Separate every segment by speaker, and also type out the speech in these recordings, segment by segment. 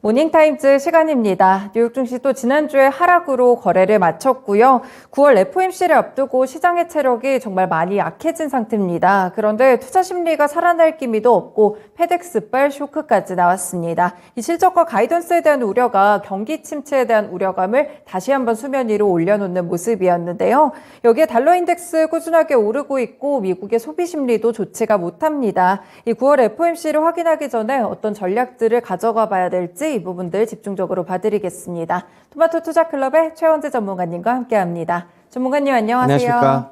Speaker 1: 모닝타임즈 시간입니다. 뉴욕 증시 또 지난주에 하락으로 거래를 마쳤고요. 9월 FOMC를 앞두고 시장의 체력이 정말 많이 약해진 상태입니다. 그런데 투자 심리가 살아날 기미도 없고 페덱스발 쇼크까지 나왔습니다. 이 실적과 가이던스에 대한 우려가 경기 침체에 대한 우려감을 다시 한번 수면 위로 올려놓는 모습이었는데요. 여기에 달러 인덱스 꾸준하게 오르고 있고 미국의 소비 심리도 좋지가 못합니다. 이 9월 FOMC를 확인하기 전에 어떤 전략들을 가져가 봐야 될지 이 부분들 집중적으로 봐드리겠습니다. 토마토 투자클럽의 최원재 전문가님과 함께합니다. 전문가님 안녕하세요.
Speaker 2: 안녕하십니까.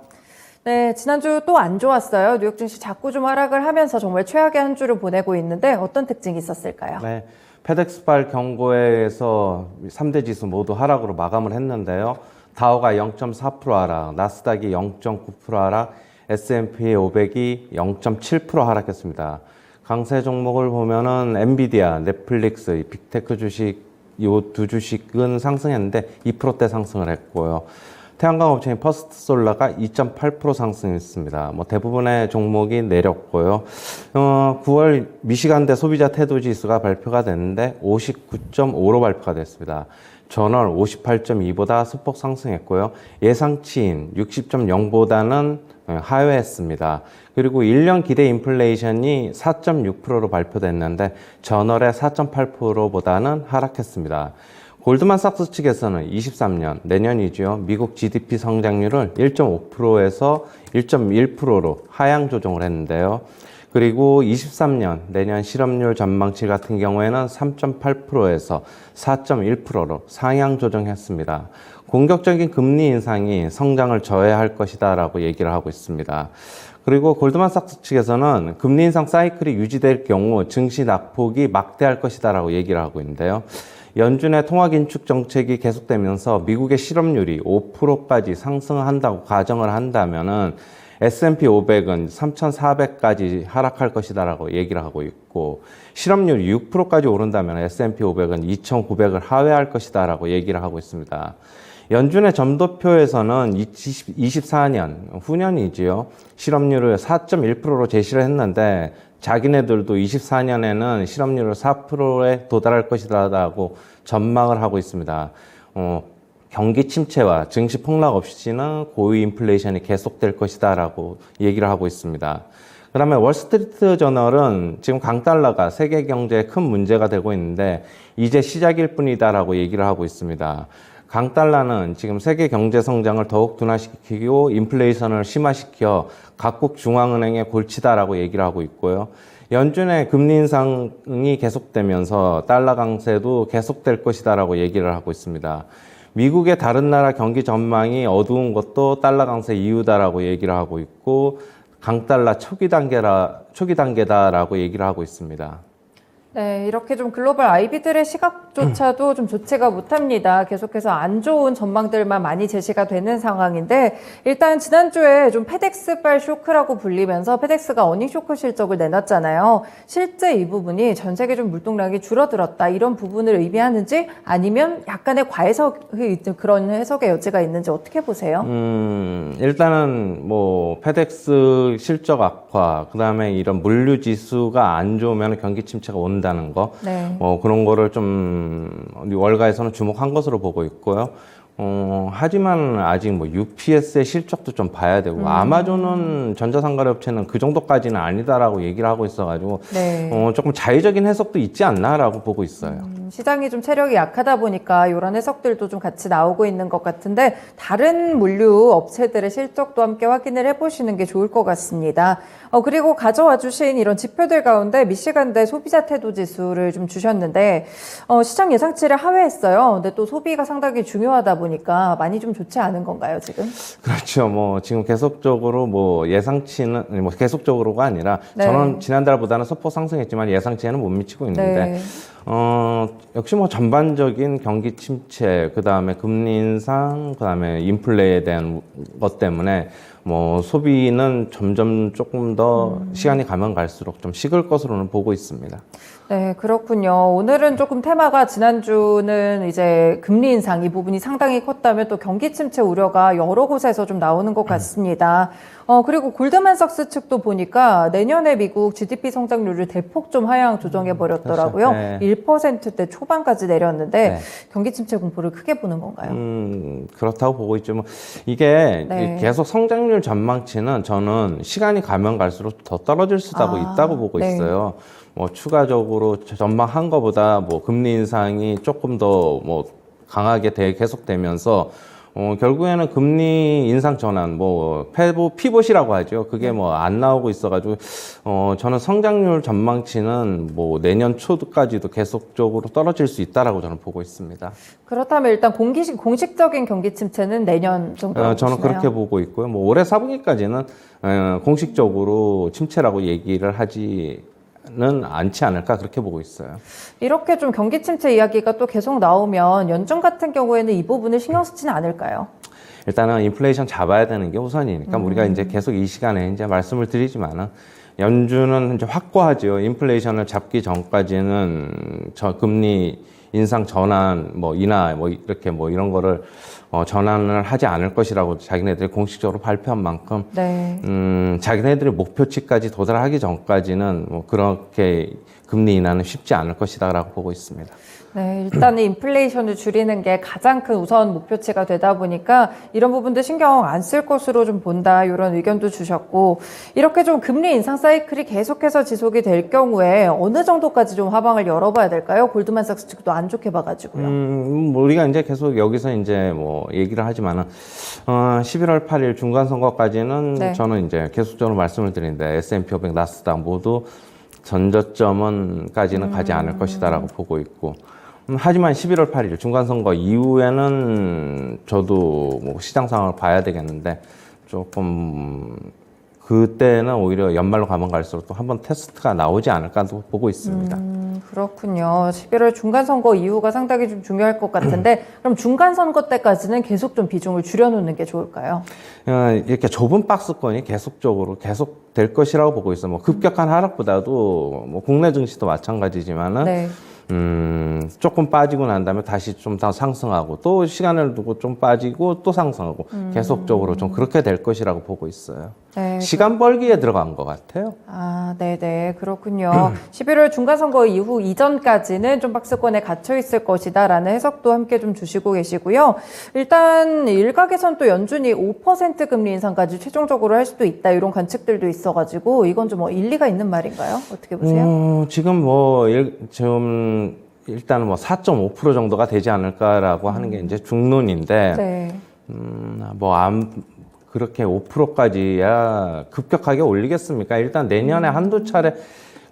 Speaker 1: 네, 지난주 또 안 좋았어요. 뉴욕 증시 자꾸 좀 하락을 하면서 정말 최악의 한 주를 보내고 있는데 어떤 특징이 있었을까요?
Speaker 2: 네, 페덱스발 경고에 의해서 3대 지수 모두 하락으로 마감을 했는데요. 다우가 0.4% 하락, 나스닥이 0.9% 하락, S&P 500이 0.7% 하락했습니다. 강세 종목을 보면은 엔비디아, 넷플릭스, 빅테크 주식 이 두 주식은 상승했는데 2%대 상승을 했고요. 태양광 업체인 퍼스트솔라가 2.8% 상승했습니다. 대부분의 종목이 내렸고요. 9월 미시간대 소비자 태도 지수가 발표가 됐는데 59.5로 발표가 됐습니다. 전월 58.2보다 소폭 상승했고요. 예상치인 60.0보다는 하회했습니다. 그리고 1년 기대 인플레이션이 4.6%로 발표됐는데 전월에 4.8%보다는 하락했습니다. 골드만삭스 측에서는 23년, 내년이죠. 미국 GDP 성장률을 1.5%에서 1.1%로 하향 조정을 했는데요. 그리고 23년, 내년 실업률 전망치 같은 경우에는 3.8%에서 4.1%로 상향 조정했습니다. 공격적인 금리 인상이 성장을 저해할 것이다 라고 얘기를 하고 있습니다. 그리고 골드만삭스 측에서는 금리 인상 사이클이 유지될 경우 증시 낙폭이 막대할 것이다 라고 얘기를 하고 있는데요. 연준의 통화긴축 정책이 계속되면서 미국의 실업률이 5%까지 상승한다고 가정을 한다면은 S&P 500은 3,400까지 하락할 것이다라고 얘기를 하고 있고 실업률이 6%까지 오른다면 S&P 500은 2,900을 하회할 것이다라고 얘기를 하고 있습니다. 연준의 점도표에서는 24년 후년이지요. 실업률을 4.1%로 제시를 했는데 자기네들도 24년에는 실업률을 4%에 도달할 것이라고 전망을 하고 있습니다. 경기 침체와 증시 폭락 없이는 고위 인플레이션이 계속될 것이다라고 얘기를 하고 있습니다. 그다음에 월스트리트 저널은 지금 강달러가 세계 경제에 큰 문제가 되고 있는데 이제 시작일 뿐이다라고 얘기를 하고 있습니다. 강달러는 지금 세계 경제 성장을 더욱 둔화시키고 인플레이션을 심화시켜 각국 중앙은행의 골치다라고 얘기를 하고 있고요. 연준의 금리 인상이 계속되면서 달러 강세도 계속될 것이다라고 얘기를 하고 있습니다. 미국의 다른 나라 경기 전망이 어두운 것도 달러 강세 이유다라고 얘기를 하고 있고 강달러 초기 단계다라고 얘기를 하고 있습니다.
Speaker 1: 네, 이렇게 좀 글로벌 IB들의 시각조차도 좀 좋지가 못합니다. 계속해서 안 좋은 전망들만 많이 제시가 되는 상황인데 일단 지난주에 좀 페덱스발 쇼크라고 불리면서 페덱스가 어닝 쇼크 실적을 내놨잖아요. 실제 이 부분이 전 세계 좀 물동량이 줄어들었다 이런 부분을 의미하는지 아니면 약간의 과해석이 그런 해석의 여지가 있는지 어떻게 보세요?
Speaker 2: 일단은 페덱스 실적 악화, 그다음에 이런 물류 지수가 안 좋으면 경기 침체가 온다는 거,
Speaker 1: 네.
Speaker 2: 그런 거를 좀 월가에서는 주목한 것으로 보고 있고요. 하지만 아직 UPS의 실적도 좀 봐야 되고 아마존은 전자상가업체는 그 정도까지는 아니다라고 얘기를 하고 있어가지고
Speaker 1: 네.
Speaker 2: 조금 자의적인 해석도 있지 않나라고 보고 있어요.
Speaker 1: 시장이 좀 체력이 약하다 보니까 이런 해석들도 좀 같이 나오고 있는 것 같은데 다른 물류 업체들의 실적도 함께 확인을 해보시는 게 좋을 것 같습니다. 그리고 가져와 주신 이런 지표들 가운데 미시간대 소비자 태도 지수를 좀 주셨는데 시장 예상치를 하회했어요. 근데 또 소비가 상당히 중요하다 보니까 많이 좀 좋지 않은 건가요, 지금?
Speaker 2: 그렇죠. 지금 계속적으로 예상치는 계속적으로가 아니라
Speaker 1: 네.
Speaker 2: 저는 지난달보다는 소폭 상승했지만 예상치에는 못 미치고 있는데
Speaker 1: 네.
Speaker 2: 역시 전반적인 경기 침체, 그 다음에 금리 인상, 그 다음에 인플레에 대한 것 때문에 뭐 소비는 점점 조금 더 시간이 가면 갈수록 좀 식을 것으로는 보고 있습니다.
Speaker 1: 네, 그렇군요. 오늘은 조금 테마가 지난주는 이제 금리 인상 이 부분이 상당히 컸다면 또 경기 침체 우려가 여러 곳에서 좀 나오는 것 같습니다. 그리고 골드만삭스 측도 보니까 내년에 미국 GDP 성장률을 대폭 좀 하향 조정해 버렸더라고요.
Speaker 2: 그렇죠. 네.
Speaker 1: 1%대 초반까지 내렸는데
Speaker 2: 네.
Speaker 1: 경기 침체 공포를 크게 보는 건가요?
Speaker 2: 그렇다고 보고 있죠. 뭐 이게
Speaker 1: 네.
Speaker 2: 계속 성장률 전망치는 저는 시간이 가면 갈수록 더 떨어질 수도 있다고 보고
Speaker 1: 네.
Speaker 2: 있어요. 뭐 추가적으로 전망한 것보다 뭐 금리 인상이 조금 더 뭐 강하게 계속되면서 결국에는 금리 인상 전환, 뭐 피봇이라고 하죠. 그게 뭐 안 나오고 있어가지고 저는 성장률 전망치는 뭐 내년 초까지도 계속적으로 떨어질 수 있다라고 저는 보고 있습니다.
Speaker 1: 그렇다면 일단 공식적인 경기 침체는 내년 정도라고
Speaker 2: 저는
Speaker 1: 보시나요?
Speaker 2: 그렇게 보고 있고요. 뭐 올해 4분기까지는 공식적으로 침체라고 얘기를 하지는 않지 않을까 그렇게 보고 있어요.
Speaker 1: 이렇게 좀 경기 침체 이야기가 또 계속 나오면 연준 같은 경우에는 이 부분을 신경 쓰지는 않을까요?
Speaker 2: 일단은 인플레이션 잡아야 되는 게 우선이니까 우리가 이제 계속 이 시간에 이제 말씀을 드리지만은 연준은 이제 확고하죠. 인플레이션을 잡기 전까지는 저 금리 인상 전환 뭐 인하 뭐 이렇게 뭐 이런 거를 전환을 하지 않을 것이라고 자기네들이 공식적으로 발표한 만큼
Speaker 1: 네.
Speaker 2: 자기네들의 목표치까지 도달하기 전까지는 뭐 그렇게 금리 인하는 쉽지 않을 것이다라고 보고 있습니다.
Speaker 1: 네, 일단은 인플레이션을 줄이는 게 가장 큰 우선 목표치가 되다 보니까 이런 부분도 신경 안 쓸 것으로 좀 본다 이런 의견도 주셨고 이렇게 좀 금리 인상 사이클이 계속해서 지속이 될 경우에 어느 정도까지 좀 하방을 열어봐야 될까요? 골드만삭스 측도 안 좋게 봐가지고요.
Speaker 2: 뭐 우리가 이제 계속 여기서 이제 뭐 얘기를 하지만은 11월 8일 중간 선거까지는
Speaker 1: 네.
Speaker 2: 저는 이제 계속적으로 말씀을 드리는데 S&P 500, 나스닥 모두 전저점은까지는 가지 않을 것이다라고 보고 있고. 하지만 11월 8일 중간선거 이후에는 저도 뭐 시장 상황을 봐야 되겠는데 조금 그때는 오히려 연말로 가면 갈수록 또 한번 테스트가 나오지 않을까도 보고 있습니다.
Speaker 1: 그렇군요. 11월 중간선거 이후가 상당히 좀 중요할 것 같은데 그럼 중간선거 때까지는 계속 좀 비중을 줄여놓는 게 좋을까요?
Speaker 2: 이렇게 좁은 박스권이 계속적으로 계속 될 것이라고 보고 있어요. 뭐 급격한 하락보다도 뭐 국내 증시도 마찬가지지만은
Speaker 1: 네.
Speaker 2: 조금 빠지고 난 다음에 다시 좀 더 상승하고 또 시간을 두고 좀 빠지고 또 상승하고 계속적으로 좀 그렇게 될 것이라고 보고 있어요.
Speaker 1: 네.
Speaker 2: 시간 벌기에 들어간 것 같아요.
Speaker 1: 아, 네네. 그렇군요. 11월 중간선거 이후 이전까지는 좀 박스권에 갇혀 있을 것이다라는 해석도 함께 좀 주시고 계시고요. 일단 일각에선 또 연준이 5% 금리 인상까지 최종적으로 할 수도 있다 이런 관측들도 있어가지고 이건 좀 뭐 일리가 있는 말인가요? 어떻게 보세요?
Speaker 2: 지금 지금 일단은 뭐 4.5% 정도가 되지 않을까라고 하는 게 이제 중론인데,
Speaker 1: 네.
Speaker 2: 그렇게 5%까지야 급격하게 올리겠습니까? 일단 내년에 한두 차례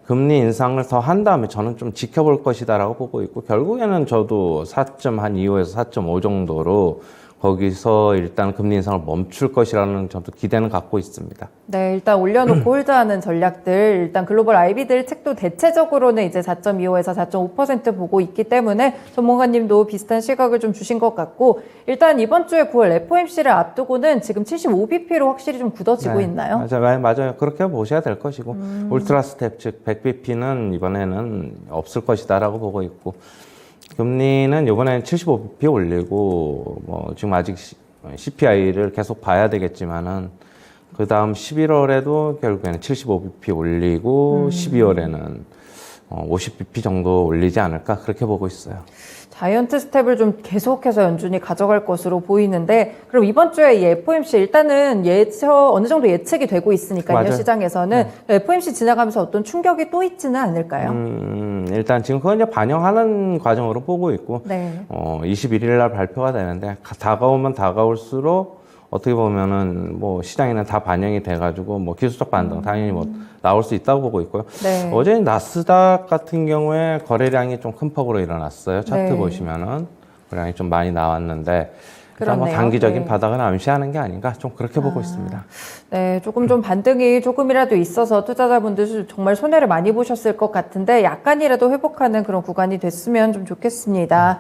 Speaker 2: 금리 인상을 더 한 다음에 저는 좀 지켜볼 것이다라고 보고 있고, 결국에는 저도 4.25에서 4.5 정도로 거기서 일단 금리 인상을 멈출 것이라는 저도 기대는 갖고 있습니다.
Speaker 1: 네, 일단 올려놓고 홀드하는 전략들, 일단 글로벌 IB들 책도 대체적으로는 이제 4.25에서 4.5% 보고 있기 때문에 전문가님도 비슷한 시각을 좀 주신 것 같고, 일단 이번 주에 9월 FOMC를 앞두고는 지금 75bp로 확실히 좀 굳어지고 있나요?
Speaker 2: 맞아요. 그렇게 보셔야 될 것이고, 울트라 스텝 즉 100bp는 이번에는 없을 것이다라고 보고 있고, 금리는 이번에는 75bp 올리고 뭐 지금 아직 CPI를 계속 봐야 되겠지만은 그 다음 11월에도 결국에는 75bp 올리고 12월에는 50bp 정도 올리지 않을까 그렇게 보고 있어요.
Speaker 1: 자이언트 스텝을 좀 계속해서 연준이 가져갈 것으로 보이는데 그럼 이번 주에 이 FOMC 일단은 어느 정도 예측이 되고 있으니까요.
Speaker 2: 맞아요.
Speaker 1: 시장에서는 FOMC 지나가면서 어떤 충격이 또 있지는 않을까요?
Speaker 2: 일단 지금 그건 이제 반영하는 과정으로 보고 있고
Speaker 1: 네.
Speaker 2: 21일 날 발표가 되는데 다가오면 다가올수록 어떻게 보면은 뭐 시장에는 다 반영이 돼가지고 뭐 기술적 반등 당연히 뭐 나올 수 있다고 보고 있고요.
Speaker 1: 네.
Speaker 2: 어제 나스닥 같은 경우에 거래량이 좀 큰 폭으로 일어났어요. 차트
Speaker 1: 네.
Speaker 2: 보시면은 거래량이 좀 많이 나왔는데 일단 뭐
Speaker 1: 그렇네요.
Speaker 2: 단기적인
Speaker 1: 네.
Speaker 2: 바닥은 암시하는 게 아닌가 좀 그렇게 보고 있습니다.
Speaker 1: 네, 조금 좀 반등이 조금이라도 있어서 투자자분들 정말 손해를 많이 보셨을 것 같은데 약간이라도 회복하는 그런 구간이 됐으면 좀 좋겠습니다.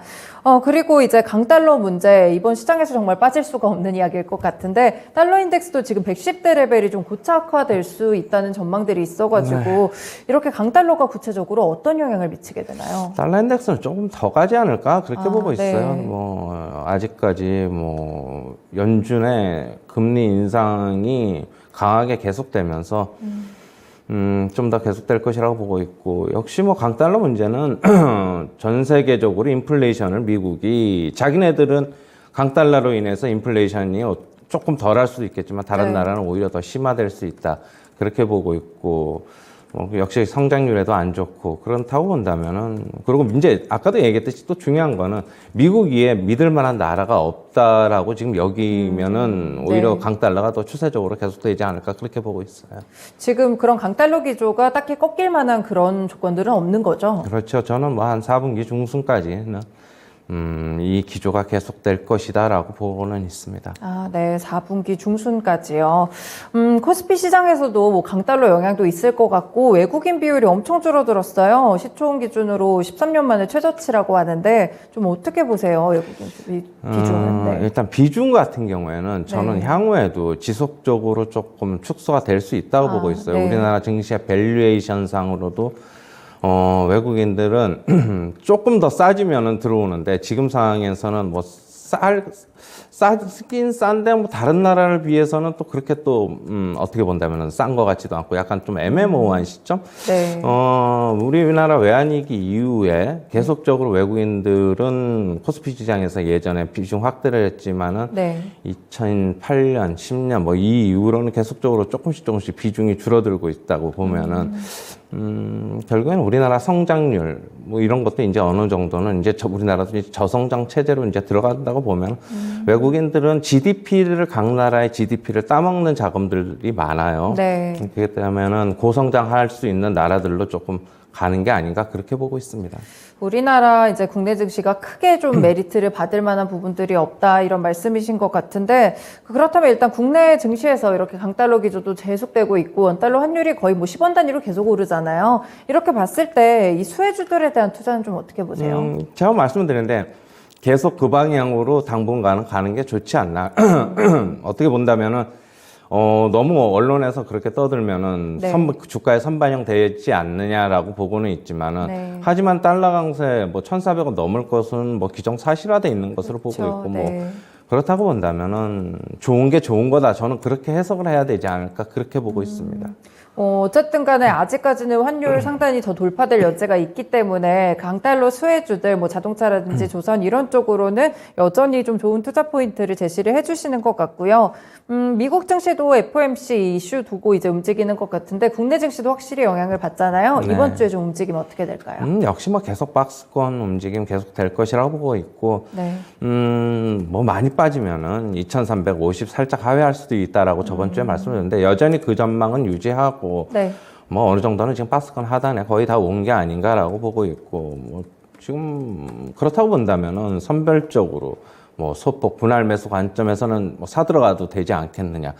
Speaker 1: 그리고 이제 강달러 문제, 이번 시장에서 정말 빠질 수가 없는 이야기일 것 같은데 달러 인덱스도 지금 110대 레벨이 좀 고착화될 수 있다는 전망들이 있어가지고 이렇게 강달러가 구체적으로 어떤 영향을 미치게 되나요?
Speaker 2: 달러 인덱스는 조금 더 가지 않을까 그렇게 보고 있어요.
Speaker 1: 네.
Speaker 2: 뭐 아직까지 뭐 연준의 금리 인상이 강하게 계속되면서 좀 더 계속될 것이라고 보고 있고 역시 뭐 강달러 문제는 전 세계적으로 인플레이션을 미국이 자기네들은 강달러로 인해서 인플레이션이 조금 덜할 수도 있겠지만 다른
Speaker 1: 네.
Speaker 2: 나라는 오히려 더 심화될 수 있다 그렇게 보고 있고 역시 성장률에도 안 좋고 그렇다고 본다면은 그리고 이제 아까도 얘기했듯이 또 중요한 거는 미국 위에 믿을 만한 나라가 없다라고 지금 여기면은 오히려
Speaker 1: 네.
Speaker 2: 강달러가 더 추세적으로 계속되지 않을까 그렇게 보고 있어요.
Speaker 1: 지금 그런 강달러 기조가 딱히 꺾일 만한 그런 조건들은 없는 거죠?
Speaker 2: 그렇죠. 저는 뭐 한 4분기 중순까지는 이 기조가 계속될 것이다라고 보고는 있습니다.
Speaker 1: 네, 4분기 중순까지요. 코스피 시장에서도 뭐 강달러 영향도 있을 것 같고 외국인 비율이 엄청 줄어들었어요. 시총 기준으로 13년 만에 최저치라고 하는데 좀 어떻게 보세요, 외국인 비중은? 네.
Speaker 2: 일단 비중 같은 경우에는 저는
Speaker 1: 네.
Speaker 2: 향후에도 지속적으로 조금 축소가 될 수 있다고 보고 있어요.
Speaker 1: 네.
Speaker 2: 우리나라 증시의 밸류에이션 상으로도 외국인들은 조금 더 싸지면은 들어오는데 지금 상황에서는 뭐 싸긴 싼데 뭐 다른 나라를 비해서는 또 그렇게 또 어떻게 본다면은 싼 것 같지도 않고 약간 좀 애매모호한 시점.
Speaker 1: 네.
Speaker 2: 우리나라 외환위기 이후에 계속적으로 외국인들은 코스피 시장에서 예전에 비중 확대를 했지만은
Speaker 1: 네.
Speaker 2: 2008년, 10년 뭐 이 이후로는 계속적으로 조금씩 비중이 줄어들고 있다고 보면은 결국에는 우리나라 성장률 뭐 이런 것도 이제 어느 정도는 이제 우리나라도 이제 저성장 체제로 이제 들어간다고 보면 외국인들은 GDP를 각 나라의 GDP를 따먹는 자금들이 많아요.
Speaker 1: 네.
Speaker 2: 그렇기 때문에는 고성장할 수 있는 나라들로 조금 가는 게 아닌가 그렇게 보고 있습니다.
Speaker 1: 우리나라 이제 국내 증시가 크게 좀 메리트를 받을 만한 부분들이 없다 이런 말씀이신 것 같은데 그렇다면 일단 국내 증시에서 이렇게 강달러 기조도 계속되고 있고 원달러 환율이 거의 뭐 10원 단위로 계속 오르잖아요. 이렇게 봤을 때 이 수혜주들에 대한 투자는 좀 어떻게 보세요?
Speaker 2: 제가 말씀드리는데 계속 그 방향으로 당분간은 가는 게 좋지 않나. 어떻게 본다면은 너무 언론에서 그렇게 떠들면은
Speaker 1: 네.
Speaker 2: 주가에 선반영되지 않느냐라고 보고는 있지만은
Speaker 1: 네.
Speaker 2: 하지만 달러 강세 뭐 1,400원 넘을 것은 뭐 기정사실화돼 있는 것으로 보고
Speaker 1: 그렇죠.
Speaker 2: 있고 뭐
Speaker 1: 네.
Speaker 2: 그렇다고 본다면은 좋은 게 좋은 거다. 저는 그렇게 해석을 해야 되지 않을까 그렇게 보고 있습니다.
Speaker 1: 어쨌든 간에 아직까지는 환율 상단이 더 돌파될 여지가 있기 때문에 강달러 수혜주들, 뭐 자동차라든지 조선 이런 쪽으로는 여전히 좀 좋은 투자 포인트를 제시를 해주시는 것 같고요. 미국 증시도 FOMC 이슈 두고 이제 움직이는 것 같은데 국내 증시도 확실히 영향을 받잖아요.
Speaker 2: 네.
Speaker 1: 이번 주에 좀 움직이면 어떻게 될까요?
Speaker 2: 역시 뭐 계속 박스권 움직임 계속 될 것이라고 보고 있고,
Speaker 1: 네.
Speaker 2: 뭐 많이 빠지면은 2,350 살짝 하회할 수도 있다라고 저번 주에 말씀드렸는데 여전히 그 전망은 유지하고,
Speaker 1: 네.
Speaker 2: 뭐 어느 정도는 지금 박스권 하단에 거의 다 온 게 아닌가라고 보고 있고, 뭐 지금 그렇다고 본다면은 선별적으로 뭐 소폭 분할 매수 관점에서는 뭐 사들어가도 되지 않겠느냐.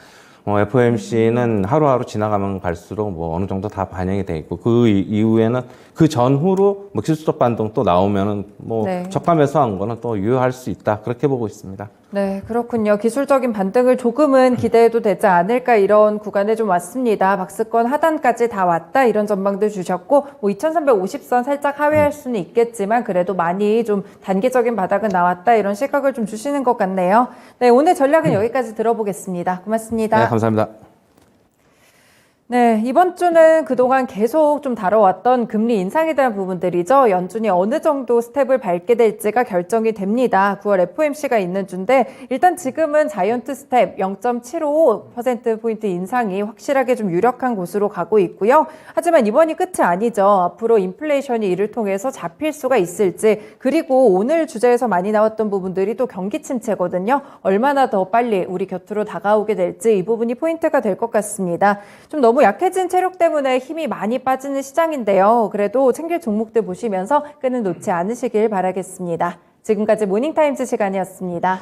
Speaker 2: FOMC는 하루하루 지나가면 갈수록 뭐 어느 정도 다 반영이 돼 있고 그 이후에는 그 전후로 뭐 기술적 반동 또 나오면은 뭐
Speaker 1: 네.
Speaker 2: 저가 매수한 거는 또 유효할 수 있다 그렇게 보고 있습니다.
Speaker 1: 네, 그렇군요. 기술적인 반등을 조금은 기대해도 되지 않을까 이런 구간에 좀 왔습니다. 박스권 하단까지 다 왔다 이런 전망들 주셨고 뭐 2350선 살짝 하회할 수는 있겠지만 그래도 많이 좀 단기적인 바닥은 나왔다 이런 시각을 좀 주시는 것 같네요. 네, 오늘 전략은 여기까지 들어보겠습니다. 고맙습니다.
Speaker 2: 네, 감사합니다.
Speaker 1: 네, 이번 주는 그동안 계속 좀 다뤄왔던 금리 인상에 대한 부분들이죠. 연준이 어느 정도 스텝을 밟게 될지가 결정이 됩니다. 9월 FOMC가 있는 주인데 일단 지금은 자이언트 스텝 0.75%포인트 인상이 확실하게 좀 유력한 곳으로 가고 있고요. 하지만 이번이 끝이 아니죠. 앞으로 인플레이션이 이를 통해서 잡힐 수가 있을지 그리고 오늘 주제에서 많이 나왔던 부분들이 또 경기 침체거든요. 얼마나 더 빨리 우리 곁으로 다가오게 될지 이 부분이 포인트가 될 것 같습니다. 좀 너무 약해진 체력 때문에 힘이 많이 빠지는 시장인데요. 그래도 챙길 종목들 보시면서 끈은 놓지 않으시길 바라겠습니다. 지금까지 모닝타임즈 시간이었습니다.